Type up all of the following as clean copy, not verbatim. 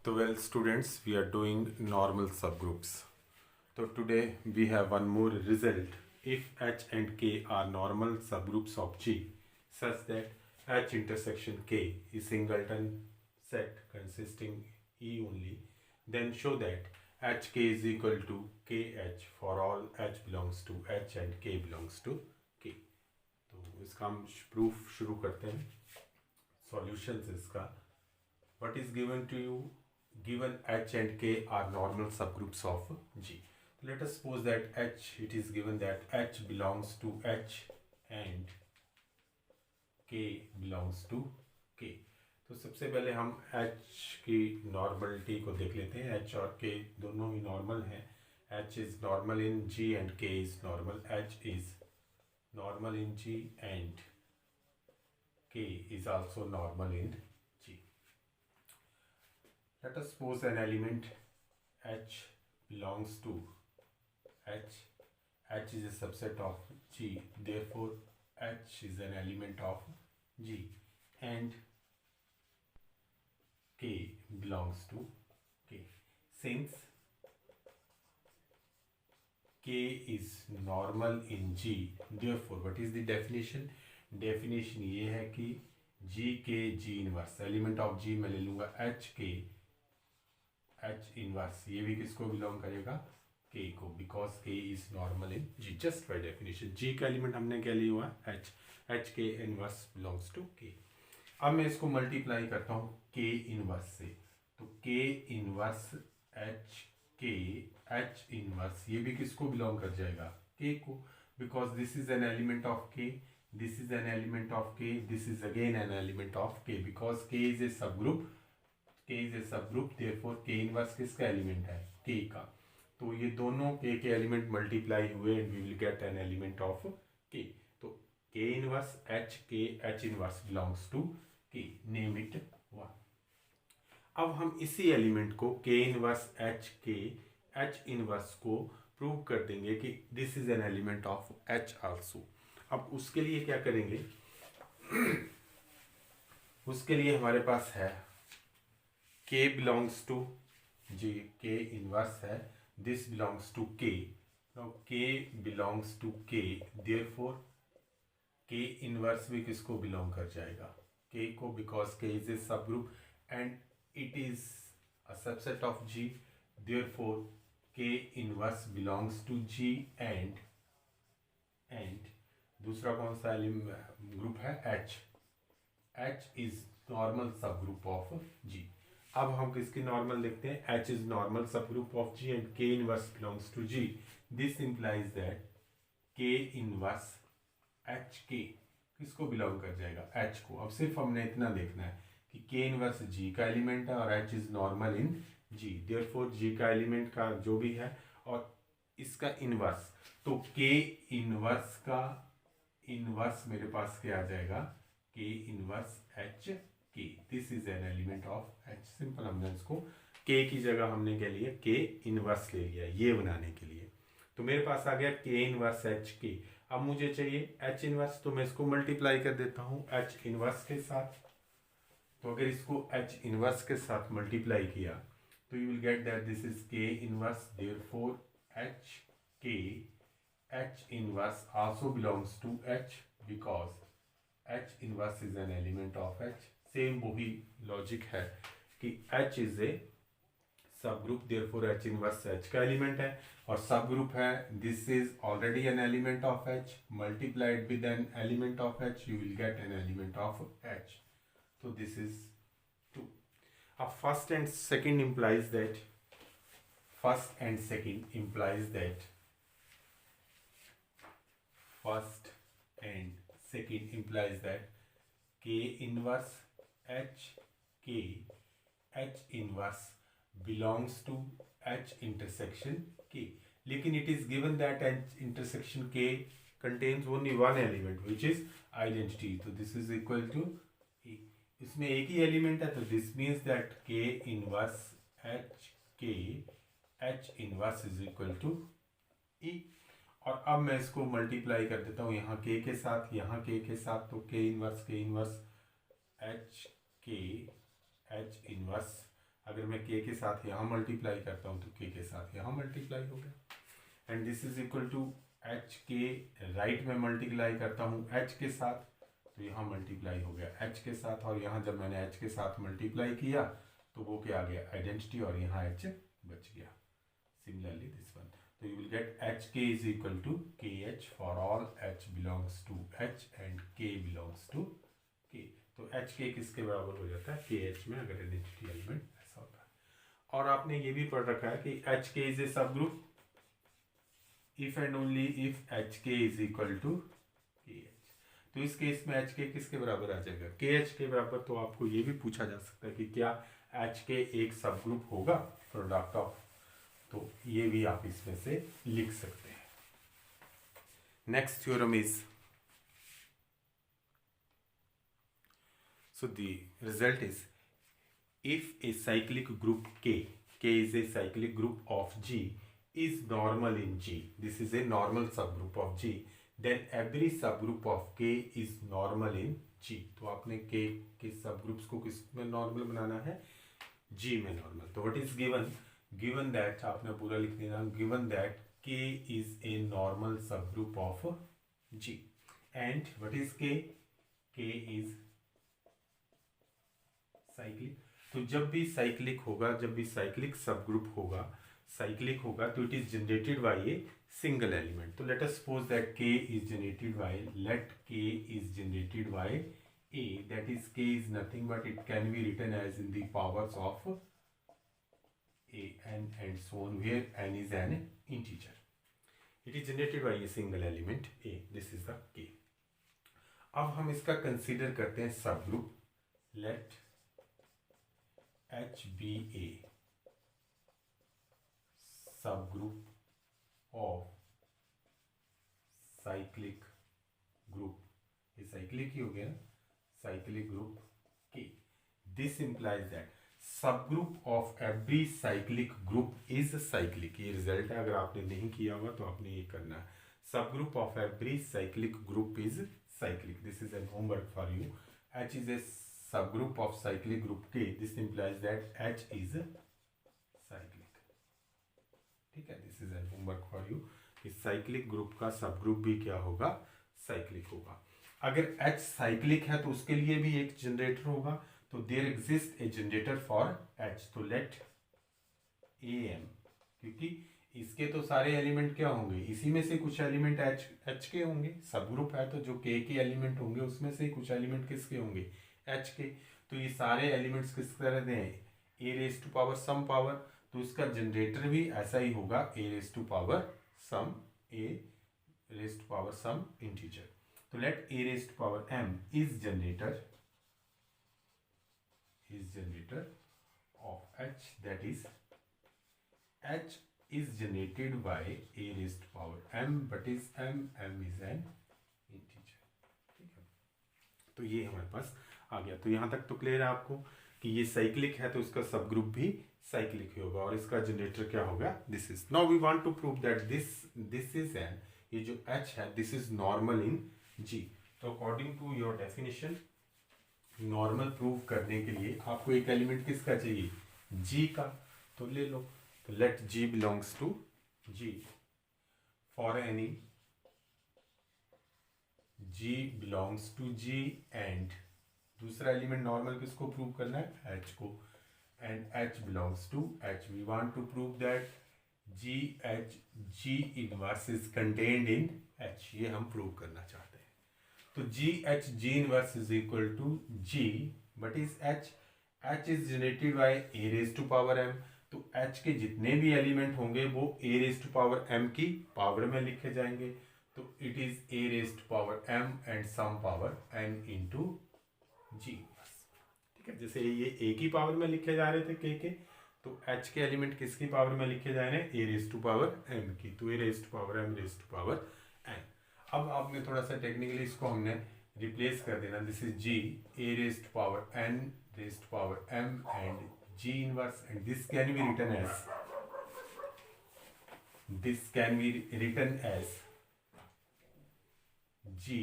So well students, we are doing normal subgroups. So today we have one more result. If H and K are normal subgroups of G such that H intersection K is singleton set consisting E only, then show that HK is equal to KH for all H belongs to H and K belongs to K. तो इसका हम proof शुरू करते हैं. Solutions इसका. What is given to you? Given H and K are normal subgroups of G. Let us suppose that it is given that H belongs to H and K belongs to K. तो सबसे पहले हम H की normality को देख लेते हैं. H और K दोनों ही नॉर्मल हैं. H is normal in G and K is normal. H is normal in G and K is also normal in G. Let us suppose an element H belongs to H. H is a subset of G. Therefore, H is an element of G. And K belongs to K. Since K is normal in G, therefore, what is the definition? Definition ये है कि G के G inverse element of G मैं ले लूँगा H के H inverse, ये भी किसको बिलोंग करेगा? K को, because K is normal in G. Just by definition, G का एलिमेंट हमने क्या लिया हुआ है? H. H के inverse belongs to K. अब मैं इसको मल्टीप्लाई करता हूँ K इनवर्स से, तो K inverse H K H inverse ये भी किसको बिलोंग कर जाएगा? K को, because this is an element of K, this is an element of K, this is again an element of K, because K is a subgroup. K is a subgroup, therefore K inverse किसका element है? K का. तो ये दोनों K के element multiply हुए and we will get an element of K. तो K inverse H K H inverse belongs to K. Name it 1. अब हम इसी एलिमेंट को K inverse H K H inverse को प्रूव कर देंगे कि this is an element of H also. अब उसके लिए क्या करेंगे? उसके लिए हमारे पास है K belongs to G. K inverse है. This belongs to K. Now K belongs to K. Therefore K inverse भी किसको belong कर जाएगा? K को, because K is a subgroup and it is a subset of G. Therefore K inverse belongs to G and दूसरा कौन सा group है? H. H is normal subgroup of G. अब हम किसकी नॉर्मल देखते हैं? H is normal subgroup of G and K inverse belongs to G. This implies that K inverse HK किसको बिलोंग कर जाएगा? H को. अब सिर्फ हमने इतना देखना है कि K इनवर्स G का एलिमेंट है और H is normal in G. Therefore G का एलिमेंट का जो भी है और इसका इनवर्स, तो K इनवर्स का इनवर्स मेरे पास क्या आ जाएगा? K inverse H K. This is an element of H. Simple, हमने इसको K की जगह हमने क्या लिया? K इनवर्स ले लिया ये बनाने के लिए. तो मेरे पास आ गया K इनवर्स H K. अब मुझे चाहिए H इनवर्स, तो मैं इसको मल्टीप्लाई कर देता हूँ H इनवर्स के साथ. तो अगर इसको H इनवर्स के साथ मल्टीप्लाई किया तो you will get that this is K inverse. Therefore H K H inverse also belongs to H because H inverse is an element of H. Same वही लॉजिक है कि H is a subgroup, therefore H inverse H का element है और subgroup है. This is already an element of H multiplied with an element of H, you will get an element of H. So this is 2. First and second implies that first and second implies that K inverse H K H inverse belongs to H intersection K. लेकिन it is given that H intersection K contains only one element which is identity. तो this is equal to E. इसमें एक ही element है, तो this means that K inverse H K H inverse is equal to E. और अब मैं इसको multiply कर देता हूँ यहाँ K के साथ, यहाँ K के साथ, तो K inverse H K H inverse अगर मैं k के साथ यहाँ मल्टीप्लाई करता हूँ तो k के साथ यहाँ मल्टीप्लाई हो गया। And this is equal to h के राइट में मल्टीप्लाई करता हूँ h के साथ, तो यहाँ मल्टीप्लाई हो गया h के साथ, और यहाँ जब मैंने h के साथ मल्टीप्लाई किया तो वो क्या आ गया आइडेंटिटी, और यहाँ h बच गया। सिमिलरली दिस वन, तो you will get H K is equal to K H for all h belongs to h and k belongs to k। तो एच के किसके बराबर हो जाता है, के एच में, अगर आइडेंटिटी एलिमेंट ऐसा होता है। और आपने ये भी पढ़ रखा है कि एच के इज ए सब group if and only if H K is equal to K H. तो इस केस में एच के किसके बराबर आ जाएगा, के एच के बराबर। तो आपको ये भी पूछा जा सकता है कि क्या एच के एक सब ग्रुप होगा प्रोडक्ट ऑफ, तो ये भी आप इसमें से लिख सकते हैं। Next theorem is, so the result is if a cyclic group K is a cyclic group of G is normal in G, this is a normal subgroup of G, then every subgroup of K is normal in G। तो आपने K के subgroups को किस में normal बनाना है, G में normal. तो what is given, given that आपने पूरा लिख देना, given that K is a normal subgroup of G and what is K, K is cyclic. तो जब भी साइक्लिक होगा, जब भी साइक्लिक सब ग्रुप होगा, साइक्लिक होगा, तो it is generated by a single element. तो let us suppose that k is generated by, let k is generated by a, that is k is nothing but it can be written as in the powers of a n and so on, where n is an integer। it is generated by a single element a, this is the k। अब हम इसका consider करते हैं subgroup. Let H be a subgroup of cyclic group, ये cyclic ही हो गया ना, cyclic group K। This implies that subgroup of every cyclic group is cyclic। ये रिजल्ट है, अगर आपने नहीं किया हुआ तो आपने ये करना है। subgroup of every cyclic group is cyclic। This is a homework for you। H is a subgroup of cyclic group K, this implies that H is cyclic। ठीक है, this is a homework for you कि cyclic group का सब group भी क्या होगा, cyclic होगा। अगर H cyclic है तो उसके लिए भी एक जनरेटर होगा, तो there exists a generator for H। तो let AM, क्योंकि इसके तो सारे एलिमेंट क्या होंगे, इसी में से कुछ एलिमेंट H के होंगे। सब ग्रुप है तो जो K के एलिमेंट होंगे उसमें से कुछ एलिमेंट किसके होंगे, H के। तो ये सारे एलिमेंट्स किस तरह दे हैं, a raise to power some power, तो इसका जनरेटर भी ऐसा ही होगा, a raise to power some, a raise to power some integer. तो let a raise to power m is generator of H, that is H is generated by a raised to power m, but is m is an integer। ठीक है, तो ये हमारे पास आ गया। तो यहाँ तक तो क्लियर है आपको कि ये साइक्लिक है तो इसका सब ग्रुप भी साइक्लिक ही होगा, और इसका जनरेटर क्या होगा, this is. Now we want to prove that this is an, ये जो H है this is normal in G। तो according to your definition, normal prove करने के लिए आपको एक एलिमेंट किसका चाहिए, G का। तो ले लो, तो let G belongs to G for any G belongs to G and दूसरा एलिमेंट नॉर्मल किसको प्रूव करना है, H को, and H belongs to H। We want to prove that G inverse is contained in H, ये हम prove करना चाहते हैं। तो G inverse is equal to G but is H is generated by a raise to power m। तो H के जितने भी एलिमेंट होंगे वो a raise to power m की पावर में लिखे जाएंगे। तो it is a raise to power m and some power n into G inverse. ठीक है, जैसे ये a की पावर में लिखे जा रहे थे k के, तो H के एलिमेंट किसकी पावर में लिखे जा रहे हैं, a raise to power m की। तो a raise to power m raise to power n। अब आपने थोड़ा सा टेक्निकली इसको हमने रिप्लेस कर देना, this is G a raise to power n raise to power m and G inverse, and this can be written as G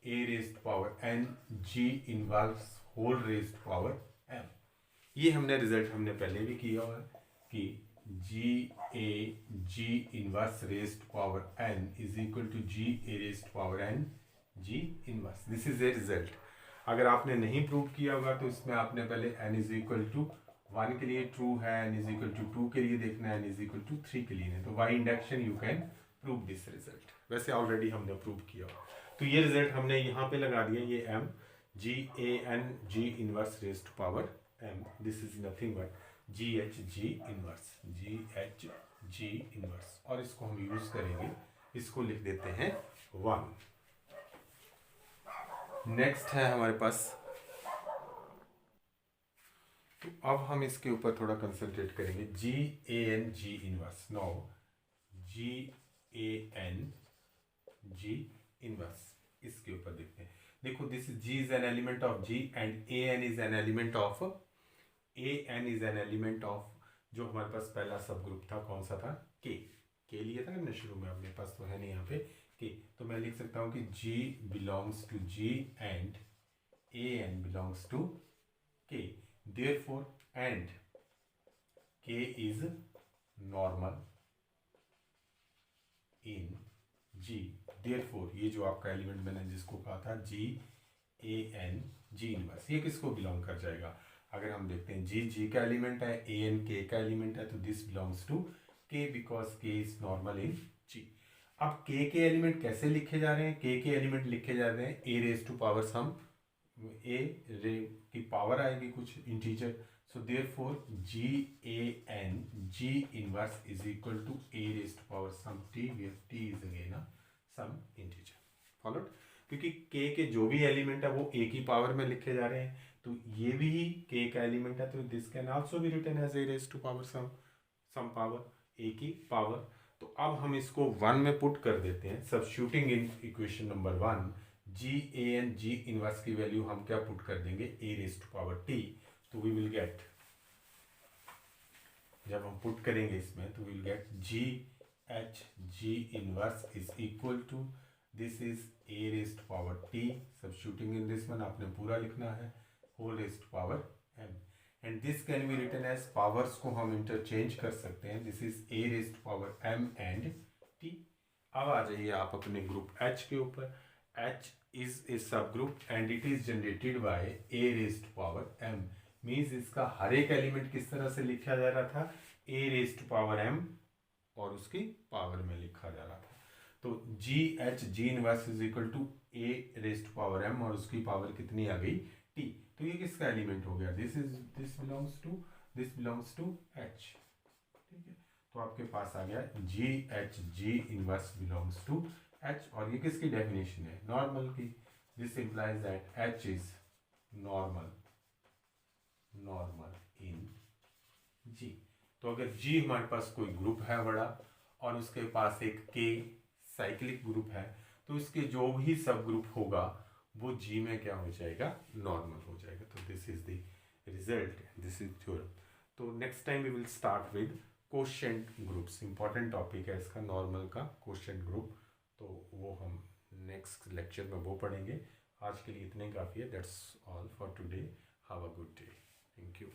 a raised to power n G inverse whole raised to power m। ये हमने result हमने पहले भी किया हुआ है कि G inverse raised power n is equal to G A raised power n G inverse. This is a result. अगर आपने नहीं प्रूव किया होगा तो इसमें आपने पहले n इज इक्वल टू 1 के लिए ट्रू है, n इज इक्वल टू 2 के लिए देखना है, n इज इक्वल टू 3 के लिए नहीं। तो by induction you can prove this result. वैसे ऑलरेडी हमने प्रूव किया। तो ये रिजल्ट हमने यहाँ पे लगा दिया, ये m G A N G inverse raised power m, this is nothing but G H G inverse, G H G inverse. और इसको हम यूज करेंगे, इसको लिख देते हैं 1। नेक्स्ट है हमारे पास, तो अब हम इसके ऊपर थोड़ा कंसंट्रेट करेंगे। G A N G inverse. Now G A N G inverse, इसके ऊपर देखते हैं। देखो this G is an element of G and A N is an element of जो हमारे पास पहला सब ग्रुप था कौन सा था, के लिया था हमने शुरू में, अपने पास तो है नहीं यहाँ पे के। तो मैं लिख सकता हूँ कि G belongs to G and A N belongs to K, therefore and k is normal in G, therefore ये जो आपका एलिमेंट मैंने जिसको कहा था G A N G inverse, ये किसको बिलोंग कर जाएगा। अगर हम देखते हैं G का एलिमेंट है, A N K का एलिमेंट है, तो this belongs to K because K is normal in G। अब K के एलिमेंट कैसे लिखे जा रहे हैं, K के एलिमेंट लिखे जा रहे हैं a raise to power some, A raise की पावर आएगी कुछ integer. So therefore G A N G inverse is equal to A raise to power some T, where T is again some integer. Followed? क्योंकि के के जो भी element है वो ए की पावर में लिखे जा रहे हैं, तो ये भी के का एलिमेंट है, तो this can also be written as A raise to power some power A की पावर। तो अब हम इसको 1 में पुट कर देते हैं, substituting in equation number 1 G A N G inverse की वैल्यू हम क्या पुट कर देंगे, A raise to power T. तो वी विल गेट, जब हम पुट करेंगे इसमें तो will get G H G inverse is equal to this is A raise to power T, substituting in this one आपने पूरा लिखना है, whole raise to power M. And this can be written as, powers को हम interchange कर सकते हैं, this is A raise to power M and T. अब आ जाइए आप अपने ग्रुप एच के ऊपर। H is a subgroup and it is generated by a raised to power m, means इसका हर एक एलिमेंट किस तरह से लिखा जा रहा था, a raised to power m, और उसकी पावर में लिखा जा रहा था। तो G H G inverse is equal to a raised to power m और उसकी पावर कितनी आ गई, t। तो ये किसका एलिमेंट हो गया, दिस बिलोंग्स टू h। ठीक है, तो आपके पास आ गया G H G inverse belongs to H, और ये किसकी डेफिनेशन है, नॉर्मल की। This implies that H is normal in G। तो अगर G हमारे पास कोई ग्रुप है बड़ा और उसके पास एक K साइक्लिक ग्रुप है, तो इसके जो भी सब ग्रुप होगा वो G में क्या हो जाएगा, नॉर्मल हो जाएगा। तो this is the result, this is theorem. तो next time we will start with quotient groups. Important topic है इसका, नॉर्मल का कोशेंट ग्रुप, तो वो हम नेक्स्ट लेक्चर में वो पढ़ेंगे। आज के लिए इतने काफ़ी है। That's all for today. Have a good day. Thank you.